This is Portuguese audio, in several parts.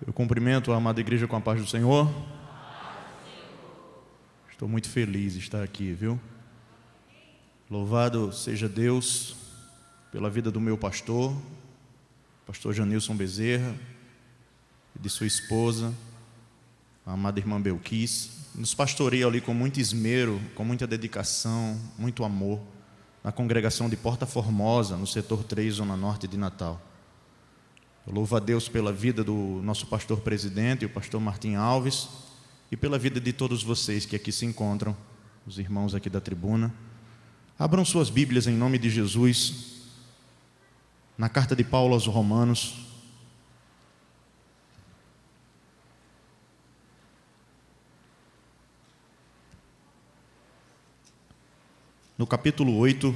Eu cumprimento a amada igreja com a paz do Senhor. Estou muito feliz de estar aqui, viu? Louvado seja Deus pela vida do meu pastor Janilson Bezerra, e de sua esposa, a amada irmã Belquis. Nos pastoreia ali com muito esmero, com muita dedicação, muito amor, na congregação de Porta Formosa, no setor 3, Zona Norte de Natal. Eu louvo a Deus pela vida do nosso pastor presidente, o pastor Martim Alves, e pela vida de todos vocês que aqui se encontram, os irmãos aqui da tribuna. Abram suas Bíblias em nome de Jesus, na carta de Paulo aos Romanos, no capítulo 8,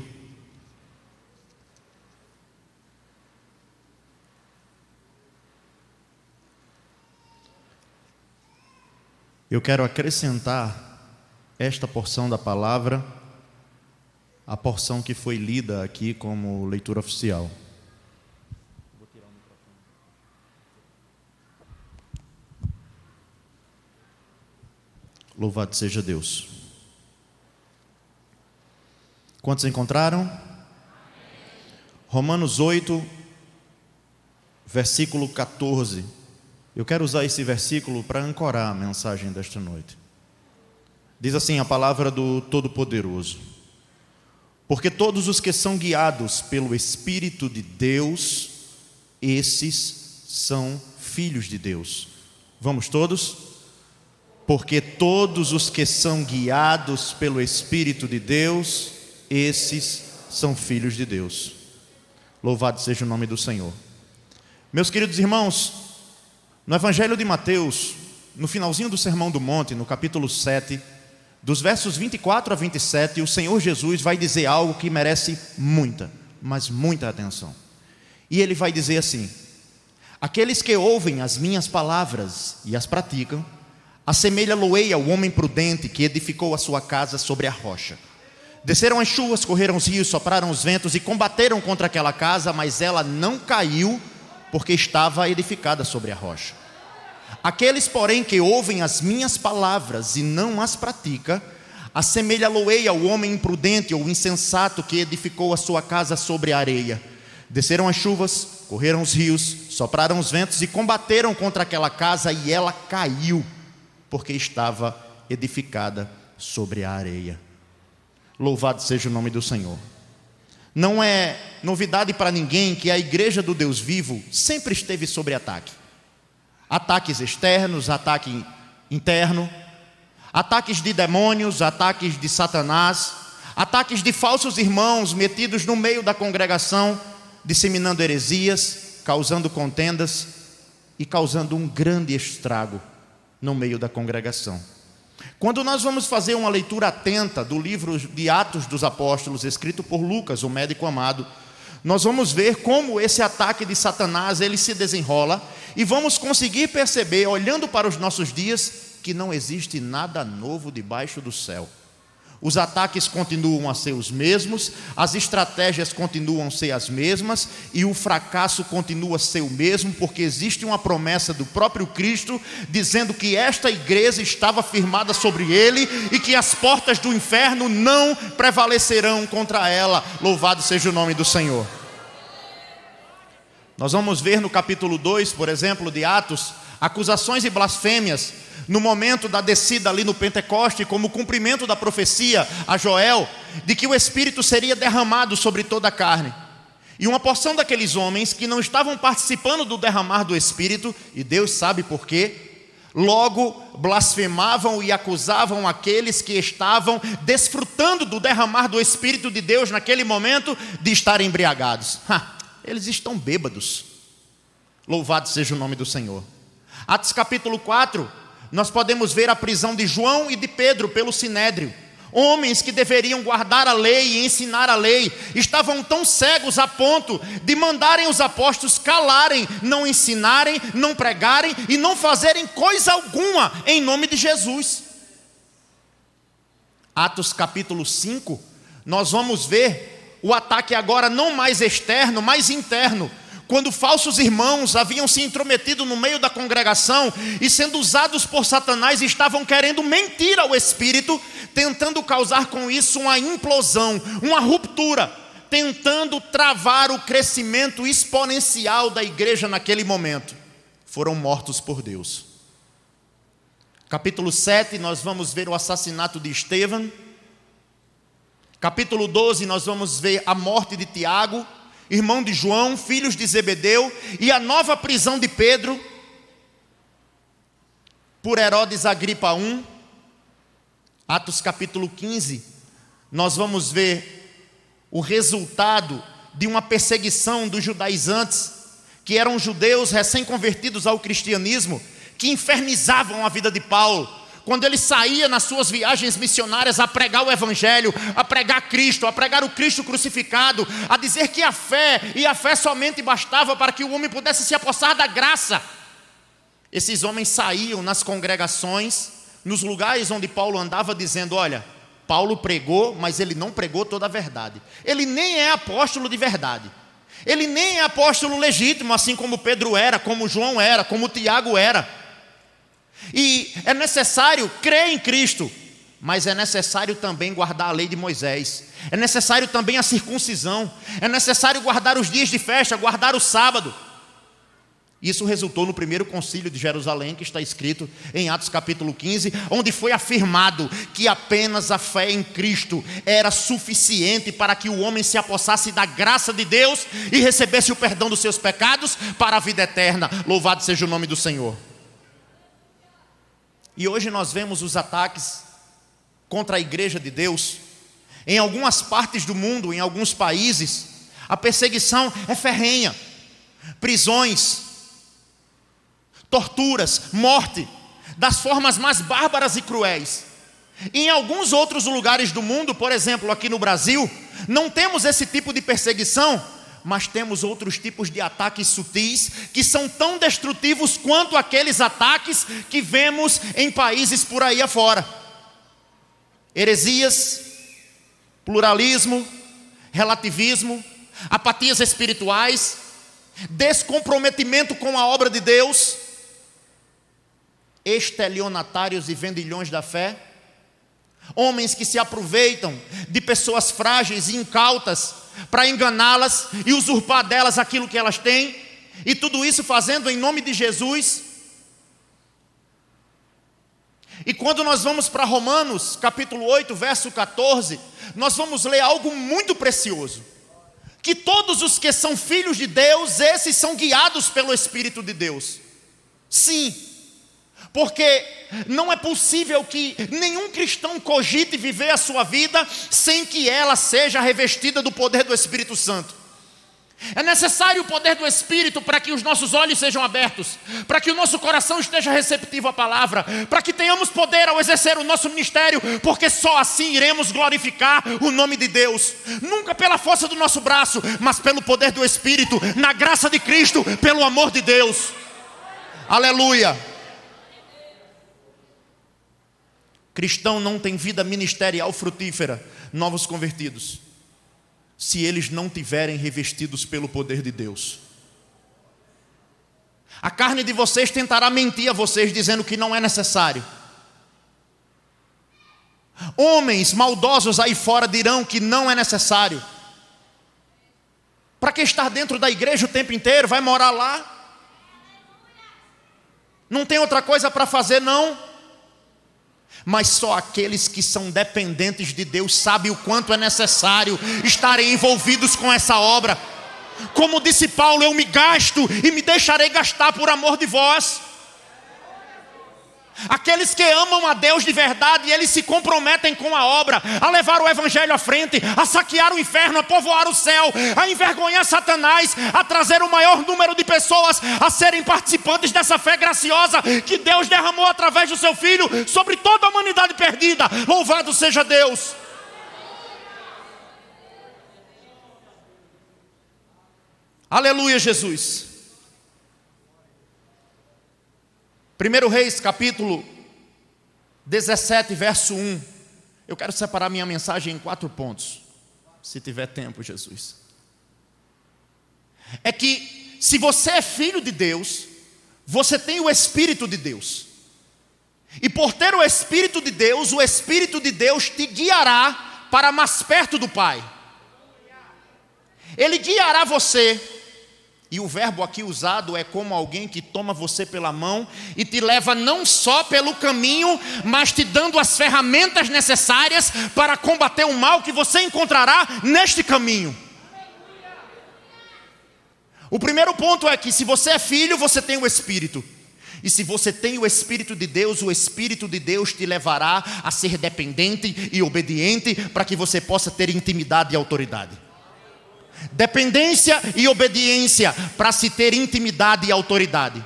eu quero acrescentar esta porção da palavra à porção que foi lida aqui como leitura oficial. Louvado seja Deus. Quantos encontraram? Romanos 8, versículo 14. Eu quero usar esse versículo para ancorar a mensagem desta noite. Diz assim a palavra do Todo-Poderoso: porque todos os que são guiados pelo Espírito de Deus, esses são filhos de Deus. Vamos todos? Porque todos os que são guiados pelo Espírito de Deus, esses são filhos de Deus. Louvado seja o nome do Senhor. Meus queridos irmãos, no Evangelho de Mateus, no finalzinho do Sermão do Monte, no capítulo 7, dos versos 24 a 27, o Senhor Jesus vai dizer algo que merece muita, mas muita atenção. E Ele vai dizer assim: aqueles que ouvem as minhas palavras e as praticam, assemelha-lo-ei ao homem prudente que edificou a sua casa sobre a rocha. Desceram as chuvas, correram os rios, sopraram os ventos e combateram contra aquela casa, mas ela não caiu, porque estava edificada sobre a rocha. Aqueles, porém, que ouvem as minhas palavras e não as praticam, assemelha-lo-ei ao homem imprudente ou insensato que edificou a sua casa sobre a areia. Desceram as chuvas, correram os rios, sopraram os ventos e combateram contra aquela casa, e ela caiu, porque estava edificada sobre a areia. Louvado seja o nome do Senhor. Não é novidade para ninguém que a igreja do Deus vivo sempre esteve sob ataque. Ataques externos, ataque interno, ataques de demônios, ataques de Satanás, ataques de falsos irmãos metidos no meio da congregação, disseminando heresias, causando contendas e causando um grande estrago no meio da congregação. Quando nós vamos fazer uma leitura atenta do livro de Atos dos Apóstolos, escrito por Lucas, o médico amado, nós vamos ver como esse ataque de Satanás ele se desenrola, e vamos conseguir perceber, olhando para os nossos dias, que não existe nada novo debaixo do céu. Os ataques continuam a ser os mesmos, as estratégias continuam a ser as mesmas, e o fracasso continua a ser o mesmo, porque existe uma promessa do próprio Cristo, dizendo que esta igreja estava firmada sobre ele, e que as portas do inferno não prevalecerão contra ela. Louvado seja o nome do Senhor. Nós vamos ver no capítulo 2, por exemplo, de Atos, acusações e blasfêmias, no momento da descida ali no Pentecoste, como cumprimento da profecia a Joel, de que o Espírito seria derramado sobre toda a carne. E uma porção daqueles homens que não estavam participando do derramar do Espírito, e Deus sabe por quê, logo blasfemavam e acusavam aqueles que estavam desfrutando do derramar do Espírito de Deus naquele momento, de estarem embriagados. Eles estão bêbados. Louvado seja o nome do Senhor. Atos capítulo 4, nós podemos ver a prisão de João e de Pedro pelo Sinédrio. Homens que deveriam guardar a lei e ensinar a lei, estavam tão cegos a ponto de mandarem os apóstolos calarem, não ensinarem, não pregarem e não fazerem coisa alguma em nome de Jesus. Atos capítulo 5, nós vamos ver o ataque agora não mais externo, mas interno, quando falsos irmãos haviam se intrometido no meio da congregação e, sendo usados por Satanás, estavam querendo mentir ao Espírito, tentando causar com isso uma implosão, uma ruptura, tentando travar o crescimento exponencial da igreja naquele momento. Foram mortos por Deus. Capítulo 7, nós vamos ver o assassinato de Estevão. Capítulo 12, nós vamos ver a morte de Tiago, irmão de João, filhos de Zebedeu, e a nova prisão de Pedro por Herodes Agripa I. Atos capítulo 15, nós vamos ver o resultado de uma perseguição dos judaizantes, que eram judeus recém-convertidos ao cristianismo, que infernizavam a vida de Paulo, quando ele saía nas suas viagens missionárias a pregar o Evangelho, a pregar Cristo, a pregar o Cristo crucificado, a dizer que a fé, e a fé somente bastava para que o homem pudesse se apossar da graça. Esses homens saíam nas congregações, nos lugares onde Paulo andava, dizendo: olha, Paulo pregou, mas ele não pregou toda a verdade. Ele nem é apóstolo de verdade. Ele nem é apóstolo legítimo, assim como Pedro era, como João era, como Tiago era. E é necessário crer em Cristo, mas é necessário também guardar a lei de Moisés. É necessário também a circuncisão. É necessário guardar os dias de festa, guardar o sábado. Isso resultou no primeiro concílio de Jerusalém, que está escrito em Atos capítulo 15, onde foi afirmado que apenas a fé em Cristo era suficiente para que o homem se apossasse da graça de Deus e recebesse o perdão dos seus pecados para a vida eterna. Louvado seja o nome do Senhor. E hoje nós vemos os ataques contra a igreja de Deus. Em algumas partes do mundo, em alguns países, a perseguição é ferrenha. Prisões, torturas, morte, das formas mais bárbaras e cruéis. Em alguns outros lugares do mundo, por exemplo, aqui no Brasil, não temos esse tipo de perseguição, mas temos outros tipos de ataques sutis, que são tão destrutivos quanto aqueles ataques que vemos em países por aí afora. Heresias, pluralismo, relativismo, apatias espirituais, descomprometimento com a obra de Deus, estelionatários e vendilhões da fé, homens que se aproveitam de pessoas frágeis e incautas para enganá-las e usurpar delas aquilo que elas têm, e tudo isso fazendo em nome de Jesus. E quando nós vamos para Romanos capítulo 8, verso 14, nós vamos ler algo muito precioso, que todos os que são filhos de Deus, esses são guiados pelo Espírito de Deus. Sim, porque não é possível que nenhum cristão cogite viver a sua vida sem que ela seja revestida do poder do Espírito Santo. É necessário o poder do Espírito para que os nossos olhos sejam abertos, para que o nosso coração esteja receptivo à palavra, para que tenhamos poder ao exercer o nosso ministério, porque só assim iremos glorificar o nome de Deus, nunca pela força do nosso braço, mas pelo poder do Espírito, na graça de Cristo, pelo amor de Deus. Aleluia. Cristão não tem vida ministerial frutífera, novos convertidos, se eles não tiverem revestidos pelo poder de Deus. A carne de vocês tentará mentir a vocês, dizendo que não é necessário. Homens maldosos aí fora dirão que não é necessário. Para que estar dentro da igreja o tempo inteiro? Vai morar lá? Não tem outra coisa para fazer, não? Mas só aqueles que são dependentes de Deus sabem o quanto é necessário estarem envolvidos com essa obra. Como disse Paulo, eu me gasto e me deixarei gastar por amor de vós. Aqueles que amam a Deus de verdade, eles se comprometem com a obra, a levar o Evangelho à frente, a saquear o inferno, a povoar o céu, a envergonhar Satanás, a trazer o maior número de pessoas a serem participantes dessa fé graciosa que Deus derramou através do seu Filho sobre toda a humanidade perdida. Louvado seja Deus. Aleluia, Jesus. 1 Reis, capítulo 17, verso 1. Eu quero separar minha mensagem em 4 pontos, se tiver tempo, Jesus. É que Se você é filho de Deus, você tem o Espírito de Deus. E por ter o Espírito de Deus te guiará para mais perto do Pai. Ele guiará você. E o verbo aqui usado é como alguém que toma você pela mão e te leva não só pelo caminho, mas te dando as ferramentas necessárias para combater o mal que você encontrará neste caminho. O primeiro ponto é que se você é filho, você tem o Espírito. E se você tem o Espírito de Deus, o Espírito de Deus te levará a ser dependente e obediente para que você possa ter intimidade e autoridade. Dependência e obediência para se ter intimidade e autoridade.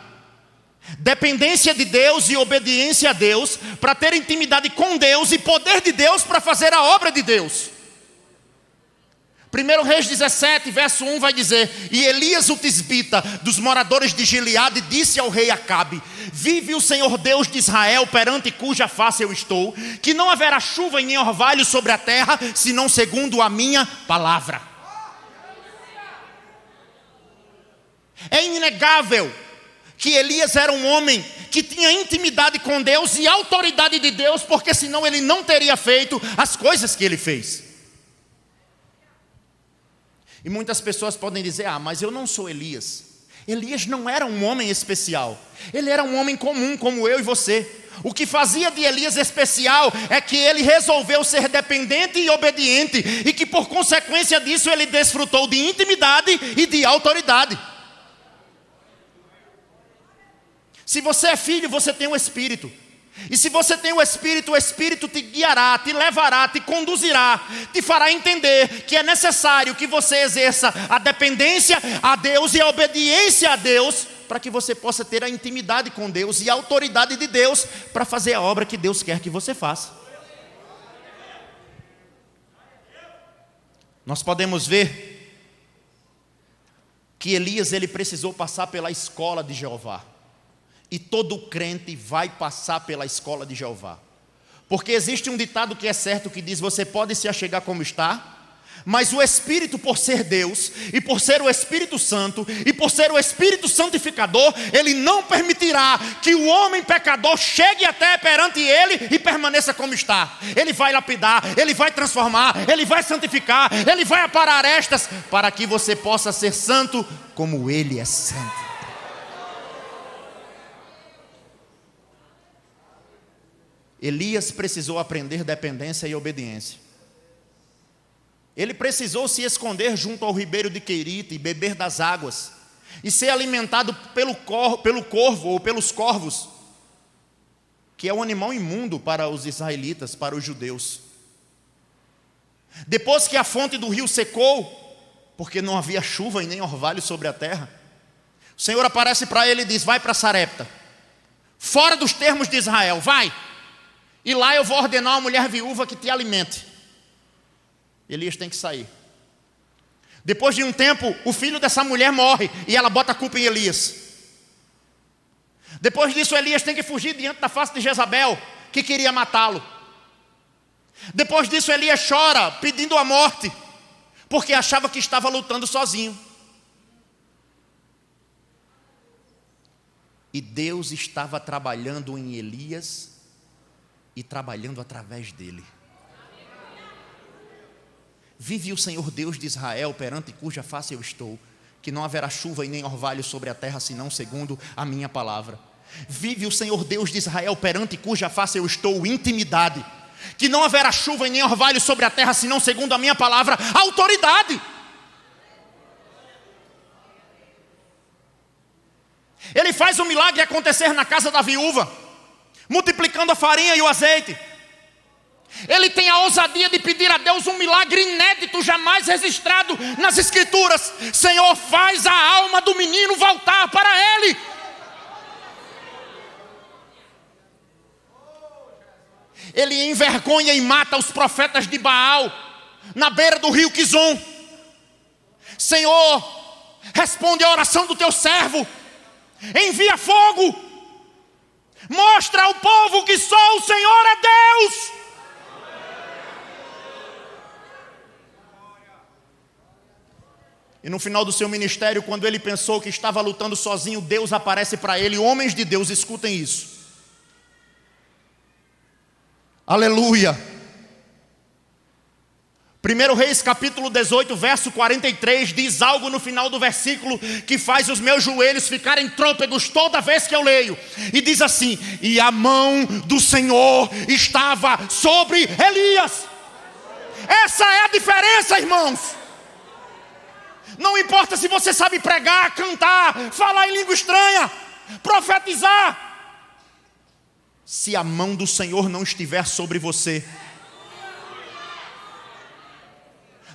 Dependência de Deus e obediência a Deus para ter intimidade com Deus e poder de Deus para fazer a obra de Deus. 1 Reis 17, verso 1 vai dizer: E Elias o tisbita, dos moradores de Gileade, disse ao rei Acabe: Vive o Senhor Deus de Israel, perante cuja face eu estou, que não haverá chuva e nem orvalho sobre a terra, senão segundo a minha palavra. É inegável que Elias era um homem que tinha intimidade com Deus e autoridade de Deus, porque senão ele não teria feito as coisas que ele fez. E muitas pessoas podem dizer: mas eu não sou Elias. Elias não era um homem especial. Ele era um homem comum como eu e você. O que fazia de Elias especial é que ele resolveu ser dependente e obediente, e que por consequência disso ele desfrutou de intimidade e de autoridade. Se você é filho, você tem o Espírito. E se você tem o Espírito te guiará, te levará, te conduzirá, te fará entender que é necessário que você exerça a dependência a Deus e a obediência a Deus, para que você possa ter a intimidade com Deus e a autoridade de Deus para fazer a obra que Deus quer que você faça. Nós podemos ver que Elias ele precisou passar pela escola de Jeová. E todo crente vai passar pela escola de Jeová. Porque existe um ditado que é certo, que diz: você pode se achegar como está, mas o Espírito, por ser Deus, e por ser o Espírito Santo, e por ser o Espírito Santificador, ele não permitirá que o homem pecador chegue até perante ele e permaneça como está. Ele vai lapidar, ele vai transformar, ele vai santificar, ele vai aparar arestas, para que você possa ser santo como ele é santo. Elias precisou aprender dependência e obediência. Ele precisou se esconder junto ao ribeiro de Querite e beber das águas, e ser alimentado pelo corvo ou pelos corvos, que é um animal imundo para os israelitas, para os judeus. Depois que a fonte do rio secou, porque não havia chuva e nem orvalho sobre a terra, o Senhor aparece para ele e diz: vai para Sarepta, fora dos termos de Israel, vai. E lá eu vou ordenar uma mulher viúva que te alimente. Elias tem que sair. Depois de um tempo, o filho dessa mulher morre e ela bota a culpa em Elias. Depois disso, Elias tem que fugir diante da face de Jezabel, que queria matá-lo. Depois disso, Elias chora pedindo a morte, porque achava que estava lutando sozinho. E Deus estava trabalhando em Elias e trabalhando através dele. Vive o Senhor Deus de Israel, perante cuja face eu estou, que não haverá chuva e nem orvalho sobre a terra, senão segundo a minha palavra. Vive o Senhor Deus de Israel, perante cuja face eu estou, intimidade, que não haverá chuva e nem orvalho sobre a terra, senão segundo a minha palavra, autoridade. Ele faz um milagre acontecer na casa da viúva, multiplicando a farinha e o azeite. Ele tem a ousadia de pedir a Deus um milagre inédito, jamais registrado nas Escrituras. Senhor, faz a alma do menino voltar para ele. Ele envergonha e mata os profetas de Baal na beira do rio Quizon. Senhor, responde a oração do teu servo, envia fogo, mostra ao povo que só o Senhor é Deus. E no final do seu ministério, quando ele pensou que estava lutando sozinho, Deus aparece para ele. Homens de Deus, escutem isso. Aleluia. 1 Reis capítulo 18, verso 43, diz algo no final do versículo que faz os meus joelhos ficarem trôpegos toda vez que eu leio. E diz assim: e a mão do Senhor estava sobre Elias. Essa é a diferença, irmãos. Não importa se você sabe pregar, cantar, falar em língua estranha, profetizar. Se a mão do Senhor não estiver sobre você,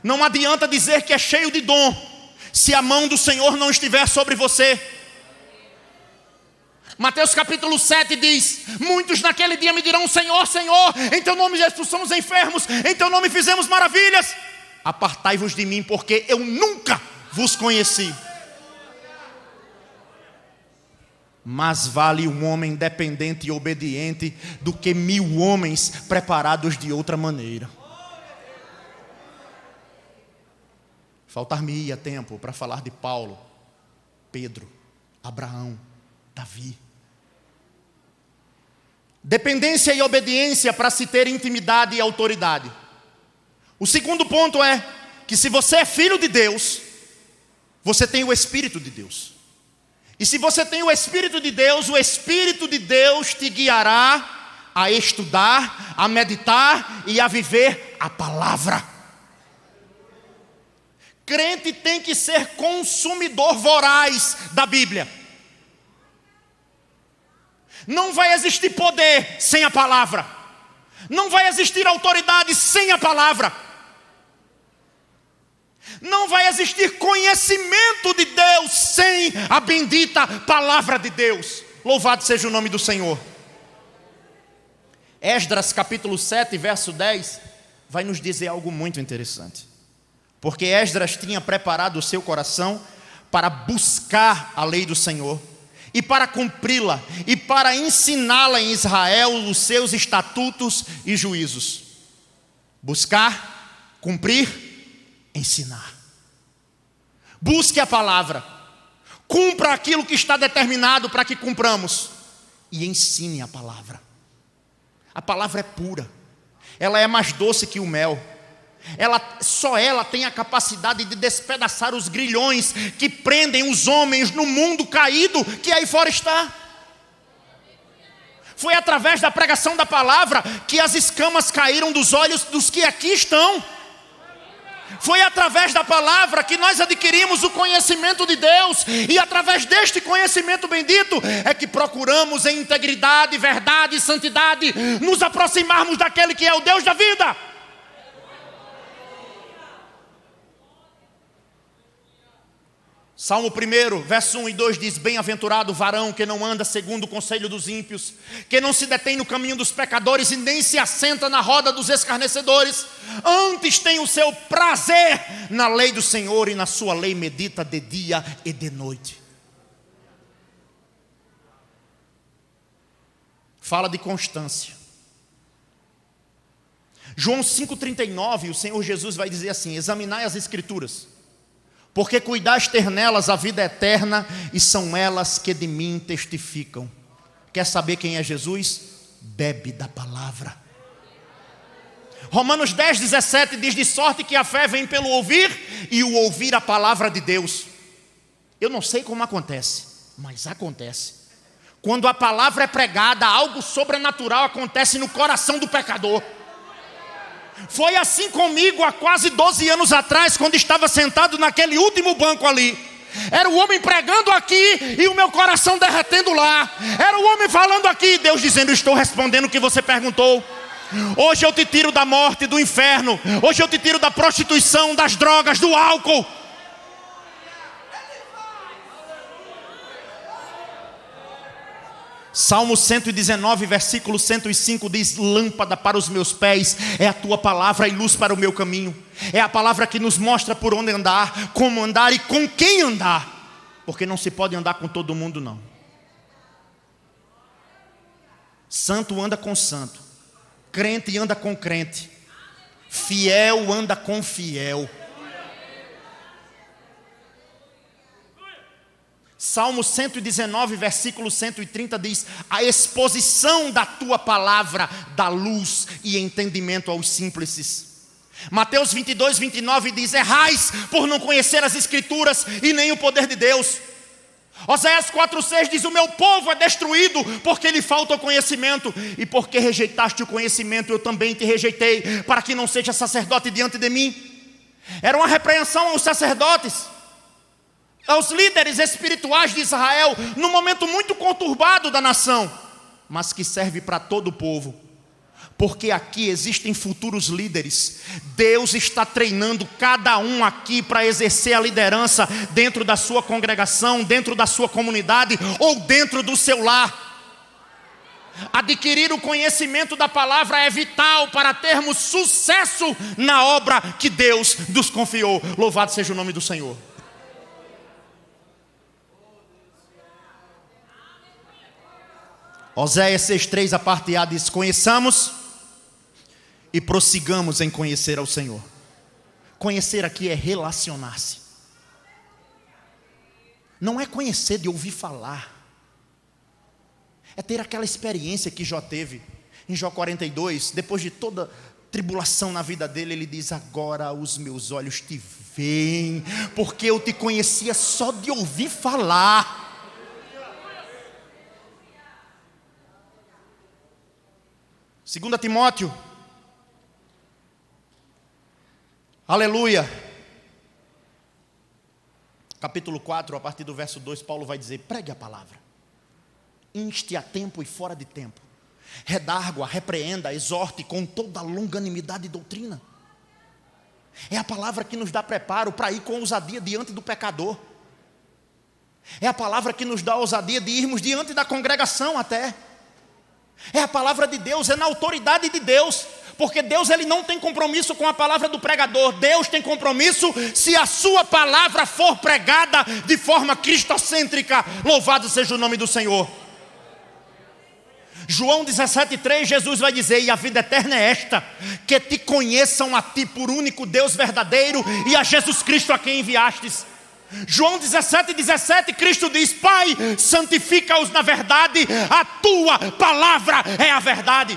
não adianta dizer que é cheio de dom, se a mão do Senhor não estiver sobre você. Mateus capítulo 7 diz: muitos naquele dia me dirão: Senhor, Senhor, em teu nome expulsamos enfermos, em teu nome fizemos maravilhas. Apartai-vos de mim, porque eu nunca vos conheci. Mais vale um homem dependente e obediente do que 1000 homens preparados de outra maneira. Faltar-me-ia tempo para falar de Paulo, Pedro, Abraão, Davi. Dependência e obediência para se ter intimidade e autoridade. O segundo ponto é que se você é filho de Deus, você tem o Espírito de Deus. E se você tem o Espírito de Deus, o Espírito de Deus te guiará a estudar, a meditar e a viver a palavra. Crente tem que ser consumidor voraz da Bíblia. Não vai existir poder sem a palavra. Não vai existir autoridade sem a palavra. Não vai existir conhecimento de Deus sem a bendita palavra de Deus. Louvado seja o nome do Senhor. Esdras capítulo 7, verso 10, vai nos dizer algo muito interessante. Porque Esdras tinha preparado o seu coração para buscar a lei do Senhor, e para cumpri-la, e para ensiná-la em Israel os seus estatutos e juízos. Buscar, cumprir, ensinar. Busque a palavra, cumpra aquilo que está determinado para que cumpramos, e ensine a palavra. A palavra é pura, ela é mais doce que o mel. Só ela tem a capacidade de despedaçar os grilhões que prendem os homens no mundo caído que aí fora está. Foi através da pregação da palavra que as escamas caíram dos olhos dos que aqui estão. Foi através da palavra que nós adquirimos o conhecimento de Deus, e através deste conhecimento bendito é que procuramos em integridade, verdade e santidade nos aproximarmos daquele que é o Deus da vida. Salmo 1, verso 1 e 2 diz: bem-aventurado o varão que não anda segundo o conselho dos ímpios, que não se detém no caminho dos pecadores e nem se assenta na roda dos escarnecedores. Antes tem o seu prazer na lei do Senhor, e na sua lei medita de dia e de noite. Fala de constância. João 5,39, o Senhor Jesus vai dizer assim: examinai as Escrituras, porque cuidaste ter nelas a vida eterna, e são elas que de mim testificam. Quer saber quem é Jesus? Bebe da palavra. Romanos 10,17 diz: de sorte que a fé vem pelo ouvir, e o ouvir a palavra de Deus. Eu não sei como acontece, mas acontece. Quando a palavra é pregada, algo sobrenatural acontece no coração do pecador. Foi assim comigo há quase 12 anos atrás, quando estava sentado naquele último banco ali. Era o homem pregando aqui e o meu coração derretendo lá. Era o homem falando aqui, Deus dizendo: estou respondendo o que você perguntou. Hoje eu te tiro da morte, do inferno. Hoje eu te tiro da prostituição, das drogas, do álcool. Salmo 119, versículo 105 diz: lâmpada para os meus pés é a tua palavra e luz para o meu caminho. É a palavra que nos mostra por onde andar, como andar e com quem andar. Porque não se pode andar com todo mundo, não. Santo anda com santo, crente anda com crente, fiel anda com fiel. Salmo 119, versículo 130 diz: a exposição da tua palavra dá luz e entendimento aos simples. Mateus 22, 29 diz: errais por não conhecer as escrituras e nem o poder de Deus. Oséias 4,6 diz: o meu povo é destruído porque lhe falta o conhecimento, e porque rejeitaste o conhecimento, eu também te rejeitei, para que não seja sacerdote diante de mim. Era uma repreensão aos sacerdotes, aos líderes espirituais de Israel, num momento muito conturbado da nação, mas que serve para todo o povo, porque aqui existem futuros líderes. Deus está treinando cada um aqui para exercer a liderança dentro da sua congregação, dentro da sua comunidade ou dentro do seu lar. Adquirir o conhecimento da palavra é vital para termos sucesso na obra que Deus nos confiou. Louvado seja o nome do Senhor. Oséias 6,3, a parte A diz: conheçamos e prossigamos em conhecer ao Senhor. Conhecer aqui é relacionar-se. Não é conhecer de ouvir falar, é ter aquela experiência que Jó teve. Em Jó 42, depois de toda tribulação na vida dele, ele diz: agora os meus olhos te veem, porque eu te conhecia só de ouvir falar. 2 Timóteo, aleluia, capítulo 4, a partir do verso 2, Paulo vai dizer: pregue a palavra, inste a tempo e fora de tempo, redargue-a, repreenda, exorte com toda a longanimidade e doutrina. É a palavra que nos dá preparo para ir com ousadia diante do pecador. É a palavra que nos dá ousadia de irmos diante da congregação até. É a palavra de Deus, é na autoridade de Deus, porque Deus ele não tem compromisso com a palavra do pregador. Deus tem compromisso se a sua palavra for pregada de forma cristocêntrica. Louvado seja o nome do Senhor. João 17,3, Jesus vai dizer: e a vida eterna é esta, que te conheçam a ti por único Deus verdadeiro e a Jesus Cristo a quem enviastes. João 17,17, Cristo diz: Pai, santifica-os na verdade, a tua palavra é a verdade.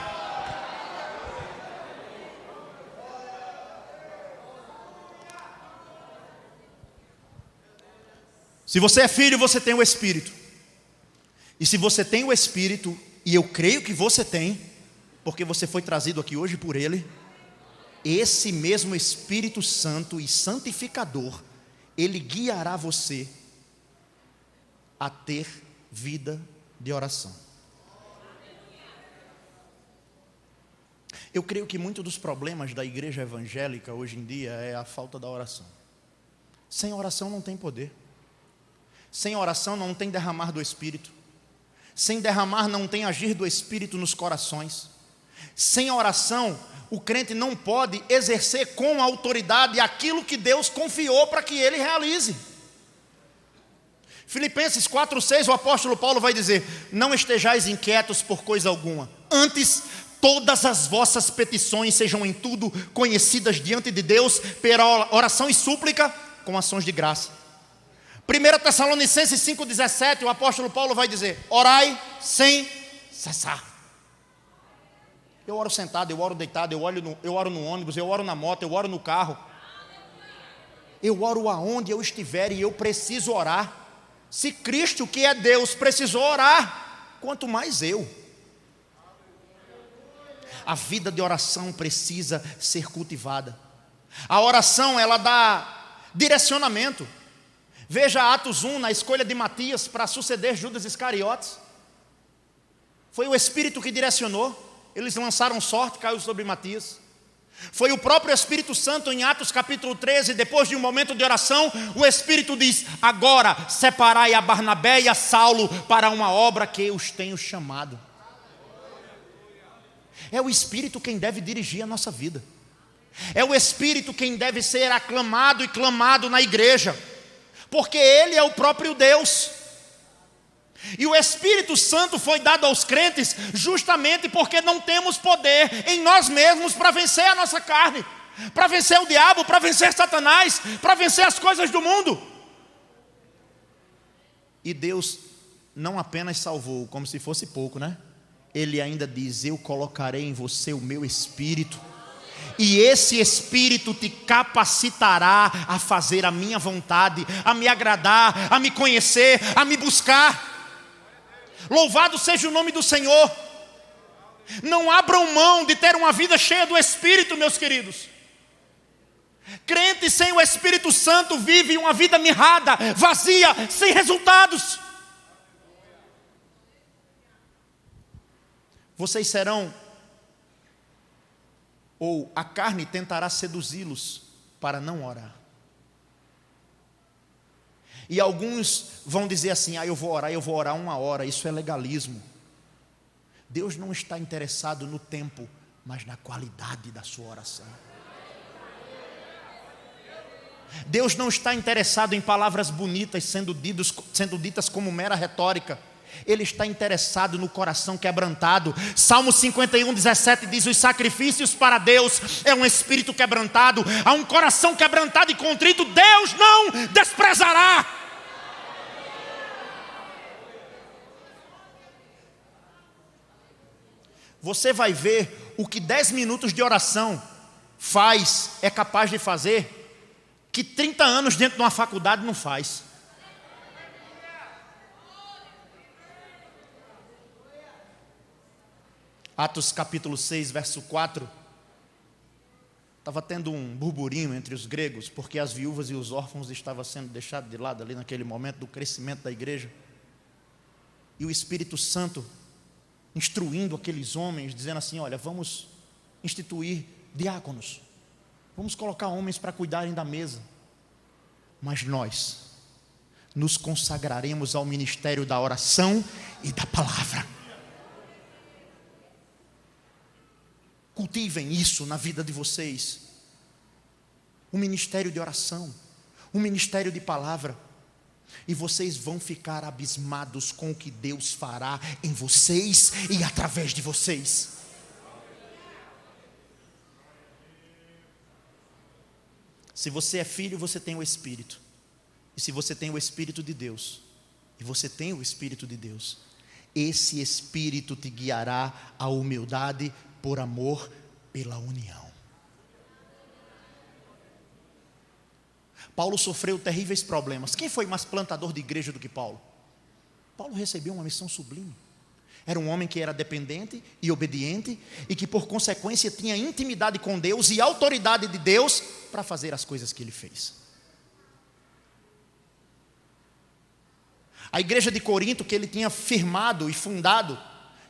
Se você é filho, você tem o Espírito. E se você tem o Espírito, e eu creio que você tem, porque você foi trazido aqui hoje por Ele, esse mesmo Espírito Santo e santificador, Ele guiará você a ter vida de oração. Eu creio que muito dos problemas da igreja evangélica hoje em dia é a falta da oração. Sem oração não tem poder. Sem oração não tem derramar do Espírito. Sem derramar não tem agir do Espírito nos corações. Sem oração, o crente não pode exercer com autoridade aquilo que Deus confiou para que ele realize. Filipenses 4,6, o apóstolo Paulo vai dizer: não estejais inquietos por coisa alguma, antes todas as vossas petições sejam em tudo conhecidas diante de Deus, pela oração e súplica com ações de graça. 1 Tessalonicenses 5,17, o apóstolo Paulo vai dizer: orai sem cessar. Eu oro sentado, eu oro deitado, eu oro no ônibus, eu oro na moto, eu oro no carro. Eu oro aonde eu estiver e eu preciso orar. Se Cristo, que é Deus, precisou orar, quanto mais eu. A vida de oração precisa ser cultivada. A oração, ela dá direcionamento. Veja Atos 1, na escolha de Matias para suceder Judas Iscariotes. Foi o Espírito que direcionou. Eles lançaram sorte, caiu sobre Matias. Foi o próprio Espírito Santo em Atos capítulo 13, depois de um momento de oração, o Espírito diz: agora separai a Barnabé e a Saulo para uma obra que eu os tenho chamado. É o Espírito quem deve dirigir a nossa vida. É o Espírito quem deve ser aclamado e clamado na igreja, porque Ele é o próprio Deus. E o Espírito Santo foi dado aos crentes justamente porque não temos poder em nós mesmos para vencer a nossa carne, para vencer o diabo, para vencer Satanás, para vencer as coisas do mundo. E Deus não apenas salvou, como se fosse pouco, né? Ele ainda diz: eu colocarei em você o meu Espírito, e esse Espírito te capacitará a fazer a minha vontade, a me agradar, a me conhecer, a me buscar. Louvado seja o nome do Senhor. Não abram mão de ter uma vida cheia do Espírito, meus queridos. Crente sem o Espírito Santo vive uma vida mirrada, vazia, sem resultados. Vocês serão, ou a carne tentará seduzi-los para não orar. E alguns vão dizer assim: eu vou orar 1 hora, isso é legalismo. Deus não está interessado no tempo, mas na qualidade da sua oração. Deus não está interessado em palavras bonitas sendo ditas como mera retórica. Ele está interessado no coração quebrantado. Salmo 51:17 diz: os sacrifícios para Deus é um espírito quebrantado, a um coração quebrantado e contrito Deus não desprezará. Você vai ver o que 10 minutos de oração é capaz de fazer, que 30 anos dentro de uma faculdade não faz. Atos capítulo 6, verso 4. Estava tendo um burburinho entre os gregos, porque as viúvas e os órfãos estavam sendo deixados de lado ali naquele momento do crescimento da igreja. E o Espírito Santo instruindo aqueles homens, dizendo assim: olha, vamos instituir diáconos, vamos colocar homens para cuidarem da mesa, mas nós nos consagraremos ao ministério da oração e da palavra. Cultivem isso na vida de vocês. Um ministério de oração, um ministério de palavra. E vocês vão ficar abismados com o que Deus fará em vocês e através de vocês. Se você é filho, você tem o Espírito. E se você tem o Espírito de Deus, e você tem o Espírito de Deus, esse Espírito te guiará à humildade, por amor, pela união. Paulo sofreu terríveis problemas. Quem foi mais plantador de igreja do que Paulo? Paulo recebeu uma missão sublime. Era um homem que era dependente e obediente, e que por consequência tinha intimidade com Deus e autoridade de Deus para fazer as coisas que ele fez. A igreja de Corinto, que ele tinha firmado e fundado,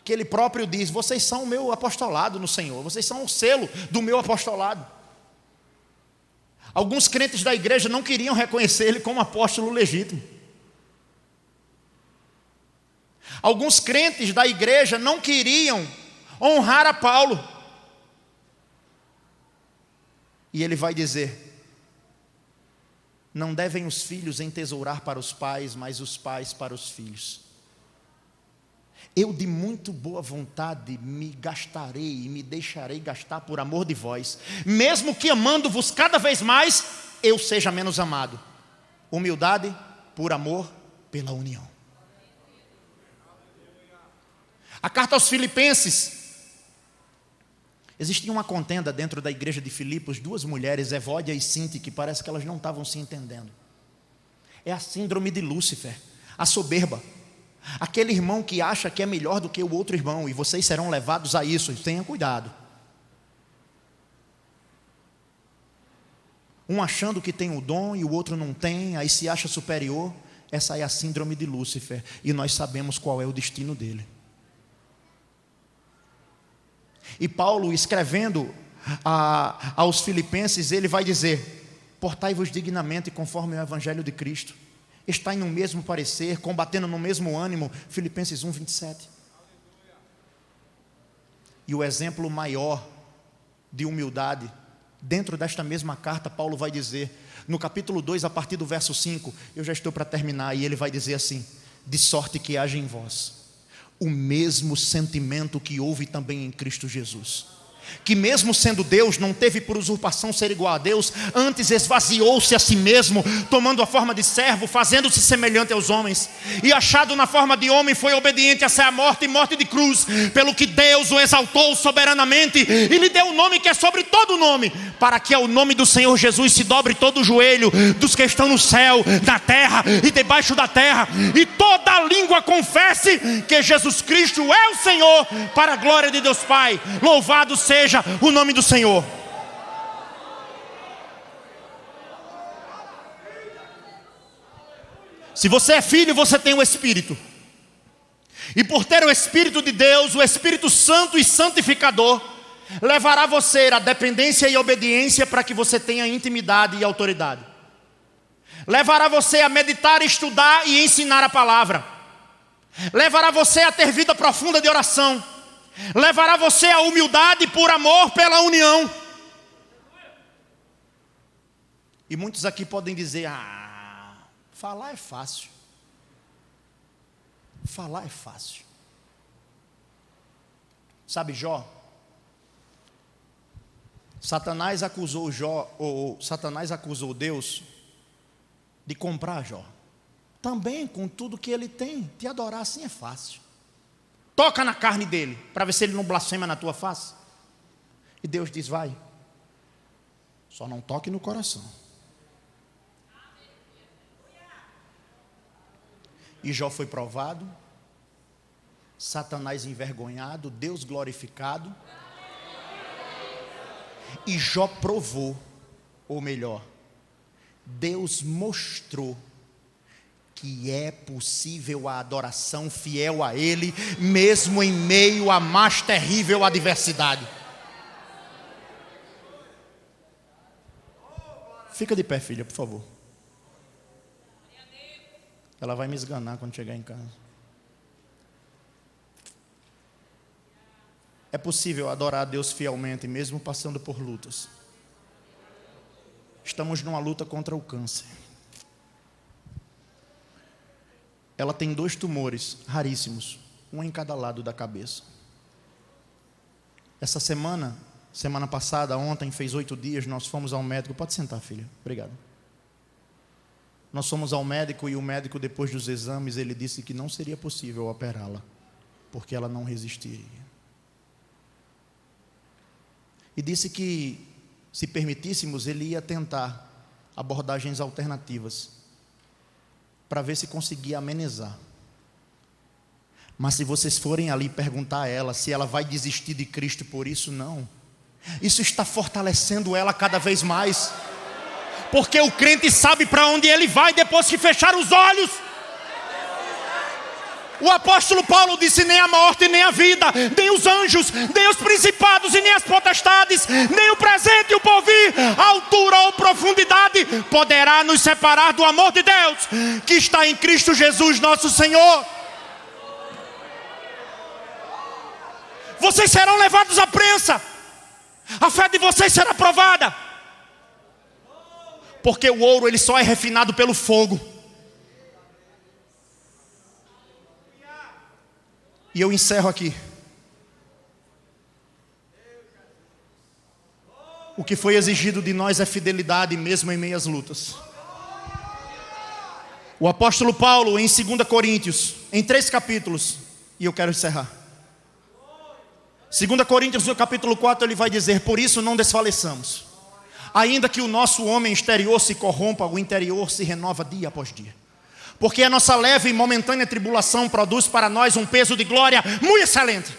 que ele próprio diz: vocês são o meu apostolado no Senhor, vocês são o selo do meu apostolado. Alguns crentes da igreja não queriam reconhecer ele como apóstolo legítimo. Alguns crentes da igreja não queriam honrar a Paulo. E ele vai dizer: não devem os filhos entesourar para os pais, mas os pais para os filhos. Eu de muito boa vontade me gastarei e me deixarei gastar por amor de vós, mesmo que amando-vos cada vez mais, eu seja menos amado. Humildade por amor, pela união. A carta aos Filipenses. Existia uma contenda dentro da igreja de Filipos, 2 mulheres, Evódia e Sinti, que parece que elas não estavam se entendendo. É a síndrome de Lúcifer, a soberba. Aquele irmão que acha que é melhor do que o outro irmão, e vocês serão levados a isso, tenham cuidado. Um achando que tem o dom e o outro não tem, aí se acha superior. Essa é a síndrome de Lúcifer, e nós sabemos qual é o destino dele. E Paulo, escrevendo aos Filipenses, ele vai dizer: portai-vos dignamente conforme o evangelho de Cristo, estai no mesmo parecer, combatendo no mesmo ânimo. Filipenses 1:27. E o exemplo maior de humildade, dentro desta mesma carta, Paulo vai dizer, no capítulo 2, a partir do verso 5, eu já estou para terminar, e ele vai dizer assim: de sorte que haja em vós o mesmo sentimento que houve também em Cristo Jesus, que mesmo sendo Deus, não teve por usurpação ser igual a Deus, antes esvaziou-se a si mesmo, tomando a forma de servo, fazendo-se semelhante aos homens, e achado na forma de homem, foi obediente até a morte e morte de cruz, pelo que Deus o exaltou soberanamente, e lhe deu o nome que é sobre todo nome, para que ao nome do Senhor Jesus se dobre todo o joelho, dos que estão no céu, na terra e debaixo da terra, e toda língua confesse que Jesus Cristo é o Senhor, para a glória de Deus Pai. Louvado seja o nome do Senhor. Se você é filho, você tem o Espírito. E por ter o Espírito de Deus, o Espírito Santo e Santificador, levará você à dependência e obediência para que você tenha intimidade e autoridade. Levará você a meditar, estudar e ensinar a palavra. Levará você a ter vida profunda de oração. Levará você à humildade por amor pela união. E muitos aqui podem dizer: falar é fácil. Falar é fácil. Sabe Jó? Satanás acusou Deus de comprar Jó. Também com tudo que ele tem, te adorar assim é fácil. Toca na carne dele, para ver se ele não blasfema na tua face. E Deus diz: vai. Só não toque no coração. E Jó foi provado, Satanás envergonhado, Deus glorificado. E Jó provou, ou melhor, Deus mostrou que é possível a adoração fiel a Ele, mesmo em meio à mais terrível adversidade. Fica de pé, filha, por favor. Ela vai me esganar quando chegar em casa. É possível adorar a Deus fielmente, mesmo passando por lutas. Estamos numa luta contra o câncer. Ela tem 2 tumores raríssimos, um em cada lado da cabeça. Essa semana passada, ontem, fez 8 dias, nós fomos ao médico. Pode sentar, filha, obrigado. Nós fomos ao médico e o médico, depois dos exames, ele disse que não seria possível operá-la, porque ela não resistiria. E disse que, se permitíssemos, ele ia tentar abordagens alternativas, para ver se conseguia amenizar. Mas se vocês forem ali perguntar a ela se ela vai desistir de Cristo por isso, não. Isso está fortalecendo ela cada vez mais. Porque o crente sabe para onde ele vai depois que fechar os olhos. O apóstolo Paulo disse: nem a morte, nem a vida, nem os anjos, nem os principados e nem as potestades, nem o presente e o porvir, altura ou profundidade, poderá nos separar do amor de Deus, que está em Cristo Jesus nosso Senhor. Vocês serão levados à prensa. A fé de vocês será provada. Porque o ouro, ele só é refinado pelo fogo. E eu encerro aqui. O que foi exigido de nós é fidelidade, mesmo em meio às lutas. O apóstolo Paulo, em 2 Coríntios, em 3 capítulos, e eu quero encerrar. 2 Coríntios, no capítulo 4, ele vai dizer: por isso não desfaleçamos. Ainda que o nosso homem exterior se corrompa, o interior se renova dia após dia. Porque a nossa leve e momentânea tribulação produz para nós um peso de glória muito excelente.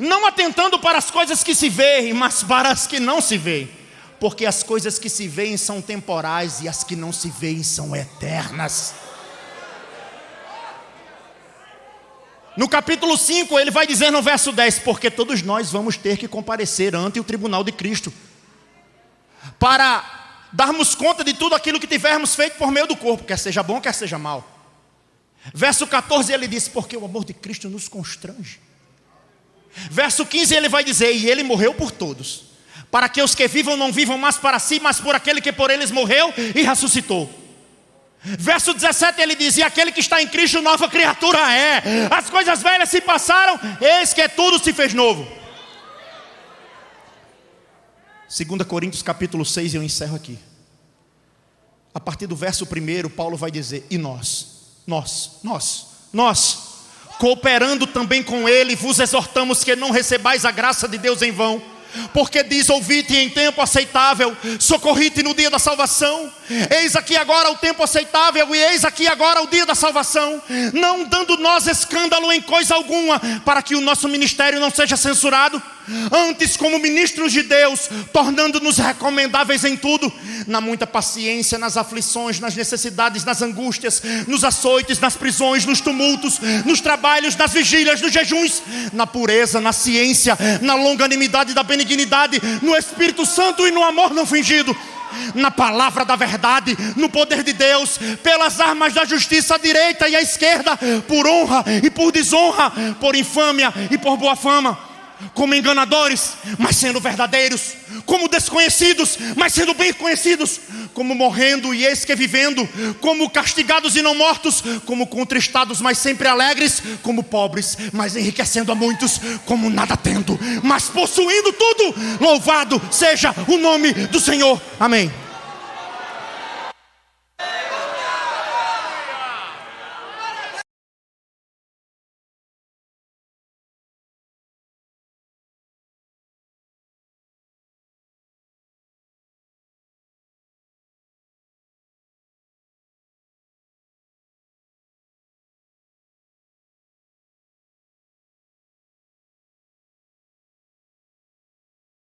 Não atentando para as coisas que se veem, mas para as que não se veem. Porque as coisas que se veem são temporais e as que não se veem são eternas. No capítulo 5, ele vai dizer no verso 10: porque todos nós vamos ter que comparecer ante o tribunal de Cristo, para darmos conta de tudo aquilo que tivermos feito por meio do corpo, quer seja bom, quer seja mal. Verso 14 ele diz: porque o amor de Cristo nos constrange. Verso 15 ele vai dizer: e ele morreu por todos, para que os que vivam não vivam mais para si, mas por aquele que por eles morreu e ressuscitou. Verso 17 ele diz: e aquele que está em Cristo nova criatura é. As coisas velhas se passaram, eis que tudo se fez novo. 2 Coríntios capítulo 6, e eu encerro aqui. A partir do verso 1, Paulo vai dizer: e nós, cooperando também com ele, vos exortamos que não recebais a graça de Deus em vão. Porque diz: ouvi-te em tempo aceitável, socorri-te no dia da salvação. Eis aqui agora o tempo aceitável, e eis aqui agora o dia da salvação. Não dando nós escândalo em coisa alguma, para que o nosso ministério não seja censurado. Antes, como ministros de Deus, tornando-nos recomendáveis em tudo, na muita paciência, nas aflições, nas necessidades, nas angústias, nos açoites, nas prisões, nos tumultos, nos trabalhos, nas vigílias, nos jejuns, na pureza, na ciência, na longanimidade da benignidade, no Espírito Santo e no amor não fingido, na palavra da verdade, no poder de Deus, pelas armas da justiça à direita e à esquerda, por honra e por desonra, por infâmia e por boa fama. Como enganadores, mas sendo verdadeiros. Como desconhecidos, mas sendo bem conhecidos. Como morrendo e eis que vivendo. Como castigados e não mortos. Como contristados, mas sempre alegres. Como pobres, mas enriquecendo a muitos. Como nada tendo, mas possuindo tudo. Louvado seja o nome do Senhor. Amém.